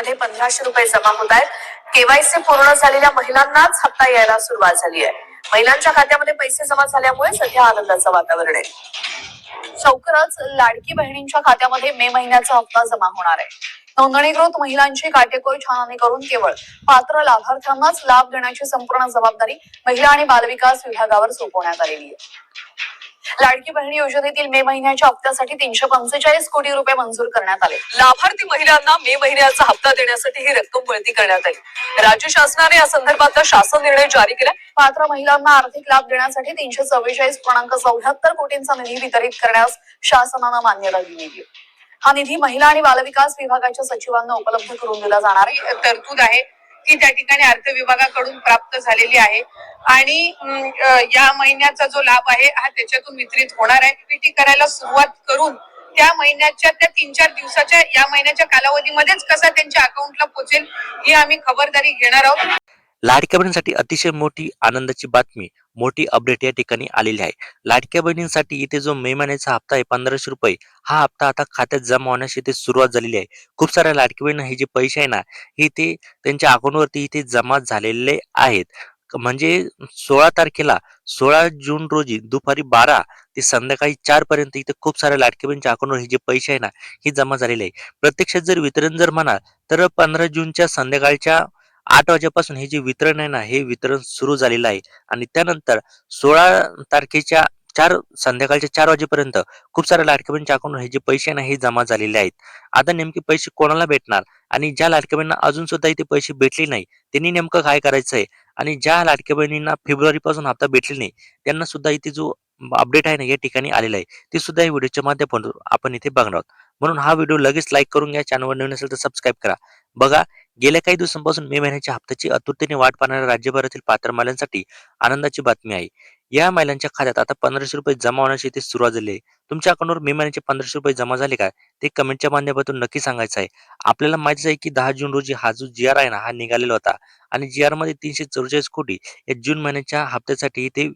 खात्यामध्ये 1500 रुपये जमा होत आहेत. केवायसी पूर्ण झालेल्या महिलांनाच हप्ता यायला सुरुवात झाली आहे. महिलांच्या खात्यामध्ये पैसे जमा झाल्यामुळे सध्या आनंदाचं वातावरण आहे. लवकरच लाडकी बहिणींच्या खात्यामध्ये मे महिन्याचा हप्ता जमा होणार आहे. नोंदणीकृत महिलांची काटेकोर छाननी करून केवळ पात्र लाभार्थ्यांनाच लाभ देण्याची संपूर्ण जबाबदारी महिला आणि बालविकास विभागावर सोपवण्यात आलेली आहे. लाडकी बहिणी योजनेतील मे महिन्याच्या हप्त्यासाठी 345 कोटी रुपये मंजूर करण्यात आले. लाभार्थी महिलांना मे महिन्याचा हप्ता देण्यासाठी ही रक्कम वळती करण्यात आली. राज्य शासनाने या संदर्भातला शासन निर्णय जारी केला. पात्र महिलांना आर्थिक लाभ देण्यासाठी 344.74 कोटींचा निधी वितरित करण्यास शासनानं मान्यता दिली आहे. हा निधी महिला आणि बालविकास विभागाच्या सचिवांना उपलब्ध करून दिला जाणार आहे. तरतूद आहे ती त्या ठिकाणी अर्थ विभागाकडून प्राप्त झालेली आहे आणि या महिन्याचा जो लाभ आहे हा त्याच्यातून वितरित होणार आहे. पीटी करायला सुरुवात करून त्या महिन्याच्या त्या 3-4 दिवसाच्या या महिन्याच्या कालावधीमध्येच कसा त्यांच्या अकाउंटला पोहोचेल ही आम्ही खबरदारी घेणार आहोत. लाडक्या बहिणींसाठी अतिशय मोठी आनंदाची बातमी, मोठी अपडेट या ठिकाणी आलेली आहे. लाडक्या बहिणींसाठी इथे जो मे महिन्याचा हप्ता आहे 1500 रुपये, हा हप्ता आता खात्यात जमा होण्यास इथे सुरुवात झालेली आहे. खूप साऱ्या लाडक्या बहिणी हे जे पैसे आहे ना, हे ते त्यांच्या अकाउंटवरती इथे जमा झालेले आहेत. म्हणजे 16 तारखेला 16 जून रोजी दुपारी 12 ते संध्याकाळी 4 पर्यंत इथे खूप साऱ्या लाडक्या बहिणीच्या अकाउंटवर हे जे पैसे आहे ना, हे जमा झालेले आहे. प्रत्यक्षात जर वितरण जर म्हणाल तर 15 जूनच्या संध्याकाळच्या 8 वाजेपासून हे जे वितरण आहे ना, हे वितरण सुरू झालेलं आहे आणि त्यानंतर 16 तारखेच्या संध्याकाळच्या 4 वाजेपर्यंत खूप साऱ्या लाडक्या बहिणीच्या अकाउंटवर हे जे पैसे आहे ना, हे जमा झालेले आहेत. आता नेमके पैसे कोणाला भेटणार आणि ज्या लाडक्या बहिणींना अजून सुद्धा इथे पैसे भेटले नाही, त्यांनी नेमकं काय करायचंय आणि ज्या लाडक्या बहिणींना फेब्रुवारी पासून हप्ता भेटले नाही, त्यांना सुद्धा इथे जो अपडेट आहे ना, या ठिकाणी आलेला आहे, ते सुद्धा या व्हिडिओच्या माध्यमातून आपण इथे बघणार आहोत. म्हणून हा व्हिडिओ लगेच लाईक करून घ्या. चॅनलवर नवीन असेल तर सबस्क्राईब करा. बघा, गेल्या काही दिवसांपासून मे महिन्याच्या हप्त्याची आतुरतेने वाट पाहणाऱ्या राज्यभरातील पात्र महिलांसाठी आनंदाची बातमी आहे. या महिलांच्या खात्यात आता 1500 रुपये जमा होण्याची इथे सुरुवात झाली आहे. तुमच्या अकाउंटवर मे महिन्याचे 1500 रुपये जमा झाले का, ते कमेंटच्या माध्यमातून नक्की सांगायचं आहे. आपल्याला माहितीच आहे की 10 जून रोजी हा जो GR आहे ना, हा निघालेला होता आणि GR मध्ये 344 कोटी या जून महिन्याच्या हप्त्यासाठी इथे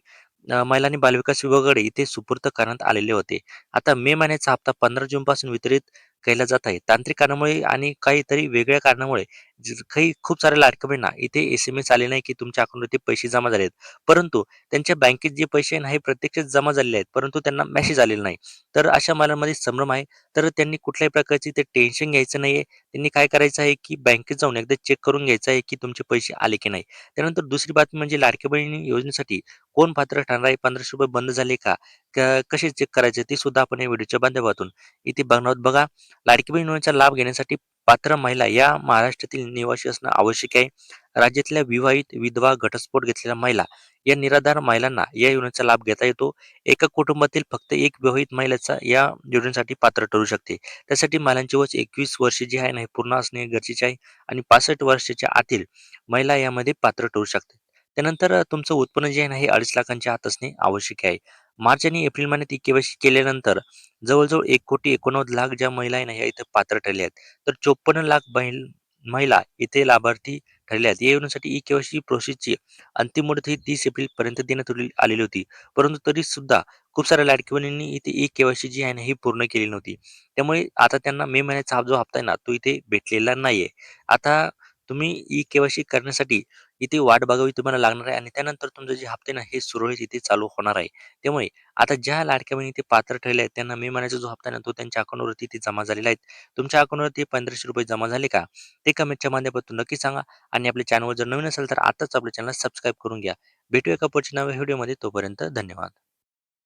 महिला आणि बालविकास विभागाकडे इथे सुपूर्द करण्यात आलेले होते. आता मे महिन्याचा हप्ता 15 जून पासून वितरित केला जात आहे. तांत्रिक कारणामुळे आणि काहीतरी वेगळ्या कारणामुळे काही खूप साऱ्या लाडक्या बहिणींना इथे SMS आले नाही की तुमच्या अकाउंटवरती पैसे जमा झालेत, परंतु त्यांच्या बँकेत जे पैसे आहे प्रत्यक्षात जमा झालेले आहेत, परंतु त्यांना मेसेज आलेला नाही. तर अशा महिलांमध्ये संभ्रम आहे. तर त्यांनी कुठल्याही प्रकारची ते टेन्शन घ्यायचं नाहीये. त्यांनी काय करायचं आहे की बँकेत जाऊन एकदा चेक करून घ्यायचं आहे की तुमचे पैसे आले की नाही. त्यानंतर दुसरी बातमी म्हणजे लाडक्या बहिणी योजनेसाठी कोण पात्र ठरणार आहे, 1500 रुपये बंद झाले का, कसे चेक करायचे ते सुद्धा आपण या व्हिडिओच्या माध्यमातून इथे बघणार आहोत. बघा, लाडकी बहीण योजनेचा लाभ घेण्यासाठी पात्र महिला या महाराष्ट्रातील निवासी असणं आवश्यक आहे. राज्यातल्या विवाहित, विधवा, घटस्फोट घेतलेल्या महिला या निराधार महिलांना या योजनेचा लाभ घेता येतो. एका कुटुंबातील फक्त एक विवाहित महिलेचा या योजनेसाठी पात्र ठरू शकते. त्यासाठी महिलांची वय 21 वर्ष जी आहे ना, हे पूर्ण असणे गरजेचे आहे आणि 65 वर्षाच्या आतील महिला यामध्ये पात्र ठरू शकते. त्यानंतर तुमचं उत्पन्न जे आहे ना, हे 2.5 लाखांच्या आत असणे आवश्यक आहे. मार्च आणि एप्रिल महिन्यात ही केवायसी केल्यानंतर जवळजवळ 1,89,00,000 ज्या महिला आहे ना, ह्या इथे पात्र ठरल्या आहेत. तर 54 लाख महिला इथे लाभार्थी ठरल्या आहेत. या योजनेसाठी केवायसी प्रोसेसची अंतिम मुदत ही 30 एप्रिल पर्यंत देण्यात आलेली होती. परंतु तरी सुद्धा खूप साऱ्या लाडकी बहिणींनी इथे केवायसी जी आहे ना, ही पूर्ण केली नव्हती. त्यामुळे आता त्यांना मे महिन्याचा जो हप्ता आहे ना, तो इथे भेटलेला नाहीये. आता तुम्ही केवायसी करण्यासाठी इथे वाट बघावी तुम्हाला लागणार आहे आणि त्यानंतर तुमचे जे हप्ते ना, हे सुरळीत इथे चालू होणार आहे. त्यामुळे आता ज्या लाडक्या बहिणी इथे पात्र ठरले आहेत, त्यांना मे महिन्याचा जो हप्ता आहे ना, तो त्यांच्या अकाउंटवरती इथे जमा झालेला आहे. तुमच्या अकाउंटवरती 1500 रुपये जमा झाले का, ते कमेंटच्या माध्यमातून नक्की सांगा आणि आपल्या चॅनलवर जर नवीन असेल तर आताच आपल्या चॅनल सबस्क्राईब करून घ्या. भेटूया एका पुढच्या नव्या व्हिडिओमध्ये. तोपर्यंत धन्यवाद.